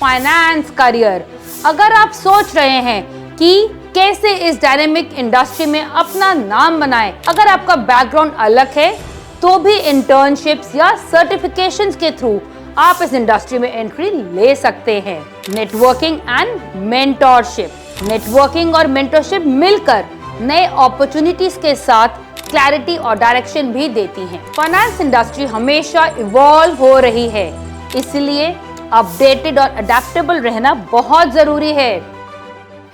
Finance career. अगर आप सोच रहे हैं कि कैसे इस डायनेमिक इंडस्ट्री में अपना नाम बनाएं, अगर आपका बैकग्राउंड अलग है तो भी इंटर्नशिप्स या सर्टिफिकेशंस के थ्रू आप इस इंडस्ट्री में एंट्री ले सकते हैं। Networking and mentorship. नेटवर्किंग और मेंटरशिप मिलकर नए अपॉर्चुनिटीज के साथ क्लैरिटी और डायरेक्शन भी देती हैं। फाइनेंस इंडस्ट्री हमेशा इवॉल्व हो रही है, इसलिए अपडेटेड और अडेप्टेबल रहना बहुत जरूरी है।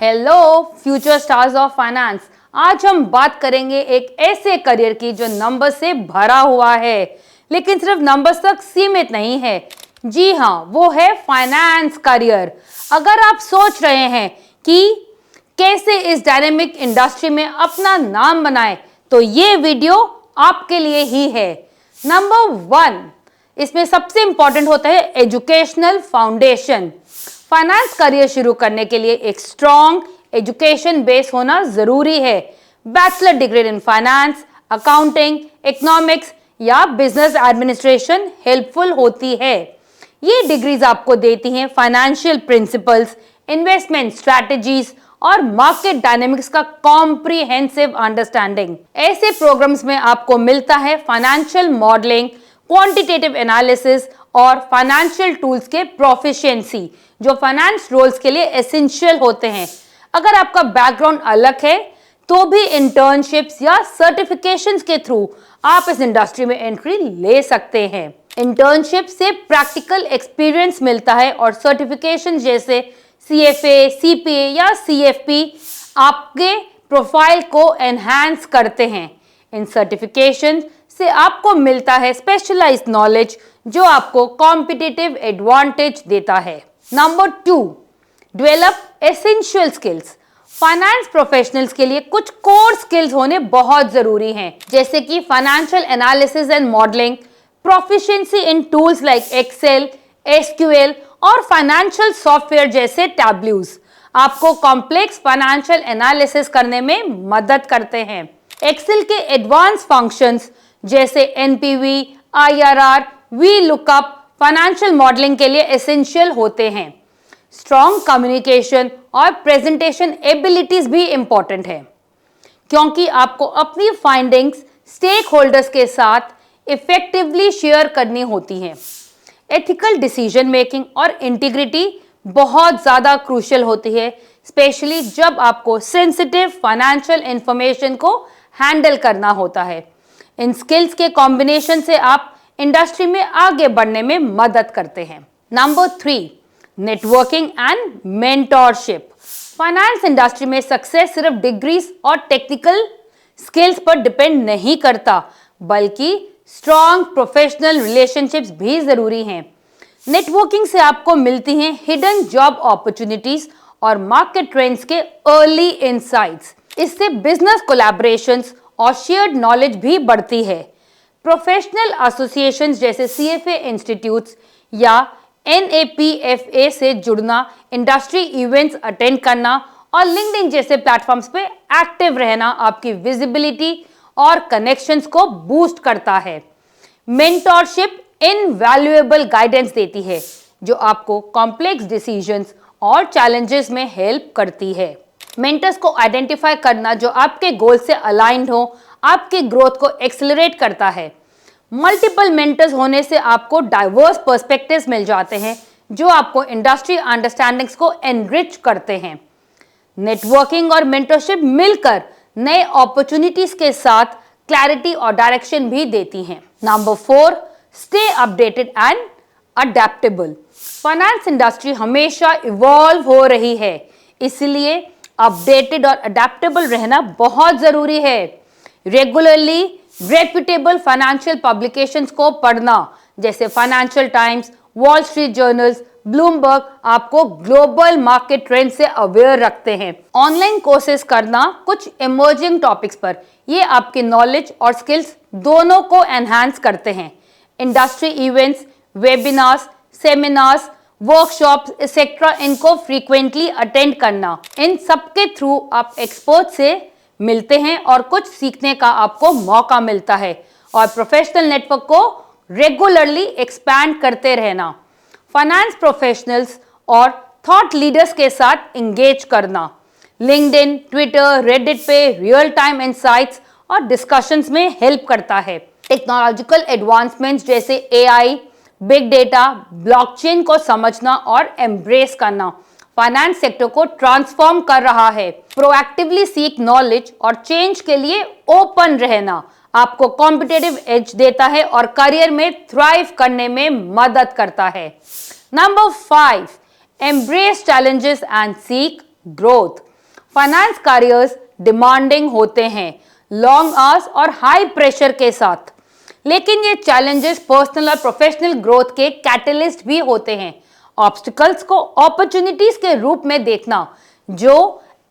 Hello future stars of finance, आज हम बात करेंगे एक ऐसे करियर की जो नंबर से भरा हुआ है, लेकिन सिर्फ नंबर्स तक सीमित नहीं है। जी हाँ, वो है फाइनेंस करियर। अगर आप सोच रहे हैं कि कैसे इस डायनेमिक इंडस्ट्री में अपना नाम बनाएं, तो ये वीडियो आपके लिए ही है। नंबर 1, इसमें सबसे इंपॉर्टेंट होता है एजुकेशनल फाउंडेशन। फाइनेंस करियर शुरू करने के लिए एक स्ट्रॉन्ग एजुकेशन बेस होना जरूरी है। Bachelor degree in finance, accounting, economics या बिजनेस एडमिनिस्ट्रेशन हेल्पफुल होती है। ये डिग्रीज आपको देती हैं फाइनेंशियल प्रिंसिपल्स, इन्वेस्टमेंट स्ट्रैटेजीज और मार्केट डायनेमिक्स का कॉम्प्रिहेंसिव अंडरस्टैंडिंग। ऐसे प्रोग्राम्स में आपको मिलता है फाइनेंशियल मॉडलिंग, क्वांटिटेटिव एनालिसिस और फाइनेंशियल टूल्स के प्रोफिशिएंसी, जो फाइनेंस रोल्स के लिए एसेंशियल होते हैं। अगर आपका बैकग्राउंड अलग है तो भी इंटर्नशिप्स या सर्टिफिकेशंस के थ्रू आप इस इंडस्ट्री में एंट्री ले सकते हैं। इंटर्नशिप से प्रैक्टिकल एक्सपीरियंस मिलता है और सर्टिफिकेशन जैसे CFA, CPA या CFP आपके प्रोफाइल को एनहांस करते हैं। इन सर्टिफिकेशन से आपको मिलता है स्पेशलाइज्ड नॉलेज जो आपको कॉम्पिटिटिव एडवांटेज देता है। Number 2, develop essential skills. Finance professionals के लिए कुछ कोर स्किल्स होने बहुत जरूरी हैं, जैसे कि financial analysis and modelling, proficiency in tools like Excel, SQL और फाइनेंशियल सॉफ्टवेयर जैसे टैब्लूज आपको कॉम्प्लेक्स फाइनेंशियल एनालिसिस करने में मदद करते हैं। एक्सेल के एडवांस फंक्शंस जैसे NPV, IRR, VLOOKUP financial modelling के लिए एसेंशियल होते हैं। स्ट्रॉन्ग कम्युनिकेशन और प्रेजेंटेशन एबिलिटीज भी इंपॉर्टेंट है, क्योंकि आपको अपनी फाइंडिंग्स स्टेक होल्डर्स के साथ इफेक्टिवली शेयर करनी होती हैं। एथिकल डिसीजन मेकिंग और इंटीग्रिटी बहुत ज़्यादा क्रूशियल होती है, स्पेशली जब आपको सेंसिटिव फाइनेंशियल इंफॉर्मेशन को हैंडल करना होता है। इन स्किल्स के कॉम्बिनेशन से आप इंडस्ट्री में आगे बढ़ने में मदद करते हैं। Number 3, networking and mentorship. Finance industry में सक्सेस सिर्फ डिग्रीज और टेक्निकल स्किल्स पर डिपेंड नहीं करता, बल्कि स्ट्रॉन्ग प्रोफेशनल रिलेशनशिप्स भी जरूरी हैं। नेटवर्किंग से आपको मिलती हैं हिडन जॉब अपॉर्चुनिटीज और मार्केट ट्रेंड्स के अर्ली इनसाइट्स। इससे बिजनेस कोलैबोरेशंस और शेयर्ड नॉलेज भी बढ़ती है। प्रोफेशनल एसोसिएशंस जैसे CFA इंस्टीट्यूट्स या NAPFA से जुड़ना, इंडस्ट्री इवेंट्स अटेंड करना और लिंक्डइन जैसे प्लेटफॉर्म्स पे एक्टिव रहना आपकी विजिबिलिटी और कनेक्शंस को बूस्ट करता है। मेंटरशिप इनवैल्यूएबल गाइडेंस देती है, जो आपको कॉम्प्लेक्स डिसीजंस और चैलेंजेस में हेल्प करती है। मेंटर्स को आइडेंटिफाई करना जो आपके गोल से अलाइंड हो, आपके ग्रोथ को एक्सेलरेट करता है। मल्टीपल मेंटर्स होने से आपको डाइवर्स पर्सपेक्टिव्स मिल जाते हैं, जो आपको इंडस्ट्री अंडरस्टैंडिंग्स को एनरिच करते हैं। नेटवर्किंग और मेंटरशिप मिलकर नए अपॉर्चुनिटीज के साथ क्लैरिटी और डायरेक्शन भी देती हैं। Number 4, stay updated and adaptable. Finance industry हमेशा इवॉल्व हो रही है, इसलिए अपडेटेड और अडेप्टेबल रहना बहुत जरूरी है। रेगुलरली रेप्यूटेबल फाइनेंशियल पब्लिकेशंस को पढ़ना, जैसे financial times, wall street journals, Bloomberg आपको ग्लोबल मार्केट ट्रेंड से अवेयर रखते हैं। ऑनलाइन कोर्सेज करना कुछ इमर्जिंग टॉपिक्स पर, ये आपके नॉलेज और स्किल्स दोनों को एनहांस करते हैं। Industry events, webinars, seminars, workshops etcetera इनको फ्रीक्वेंटली अटेंड करना, इन सबके थ्रू आप एक्सपर्ट से मिलते हैं और कुछ सीखने का आपको मौका मिलता है और प्रोफेशनल नेटवर्क को रेगुलरली एक्सपैंड करते रहना। फाइनेंस प्रोफेशनल्स और थॉट लीडर्स के साथ एंगेज करना। लिंक्डइन, ट्विटर, रेडिट पे रियल टाइम इंसाइट्स और डिस्कशंस में हेल्प करता है। टेक्नोलॉजिकल एडवांसमेंट्स जैसे एआई, बिग डेटा, ब्लॉकचेन को समझना और एम्ब्रेस करना फाइनेंस सेक्टर को ट्रांसफॉर्म कर रहा है। प्रोएक्टिवली सीक नॉलेज और चेंज के लिए ओपन रहना आपको कॉम्पिटिटिव एज देता है और करियर में थ्राइव करने में मदद करता है। Number 5, embrace challenges and seek growth. Finance careers demanding होते हैं, लॉन्ग आवर्स और हाई प्रेशर के साथ, लेकिन ये चैलेंजेस पर्सनल और प्रोफेशनल ग्रोथ के कैटलिस्ट भी होते हैं। ऑब्स्टिकल्स को अपॉर्चुनिटीज के रूप में देखना जो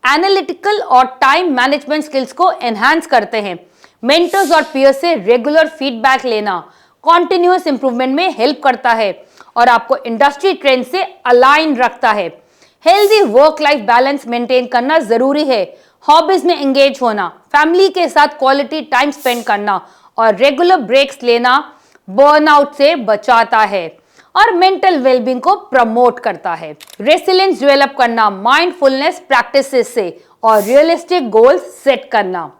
एनालिटिकल और टाइम मैनेजमेंट स्किल्स को एनहांस करते हैं। मेंटर्स और पीयर्स से रेगुलर फीडबैक लेना कॉन्टिन्यूअस इंप्रूवमेंट में हेल्प करता है और आपको इंडस्ट्री ट्रेंड से अलाइन रखता है। Healthy work life balance maintain करना जरूरी है। हॉबीज में एंगेज होना, फैमिली के साथ क्वालिटी टाइम स्पेंड करना और रेगुलर ब्रेक्स लेना बर्नआउट से बचाता है और मेंटल वेलबींग को प्रमोट करता है। रेसिलियंस डेवलप करना माइंडफुलनेस प्रैक्टिसेस से और रियलिस्टिक गोल्स सेट करना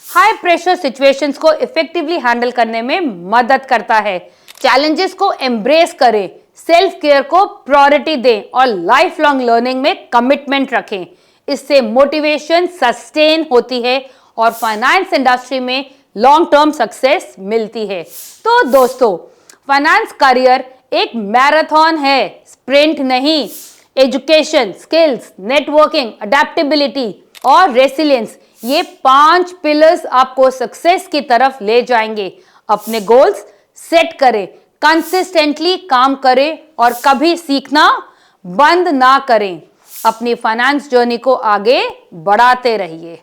हाई प्रेशर सिचुएशंस को इफेक्टिवली हैंडल करने में मदद करता है। चैलेंजेस को एम्ब्रेस करें, सेल्फ केयर को प्रायोरिटी दें और लाइफ लॉन्ग लर्निंग में कमिटमेंट रखें। इससे मोटिवेशन सस्टेन होती है और फाइनेंस इंडस्ट्री में लॉन्ग टर्म सक्सेस मिलती है। तो दोस्तों, फाइनेंस करियर एक मैराथन है, स्प्रिंट नहीं। एजुकेशन, स्किल्स, नेटवर्किंग, अडेप्टेबिलिटी और रेसिलियंस, ये 5 पिलर्स आपको सक्सेस की तरफ ले जाएंगे। अपने गोल्स सेट करें, कंसिस्टेंटली काम करें और कभी सीखना बंद ना करें। अपनी फाइनेंस जर्नी को आगे बढ़ाते रहिए।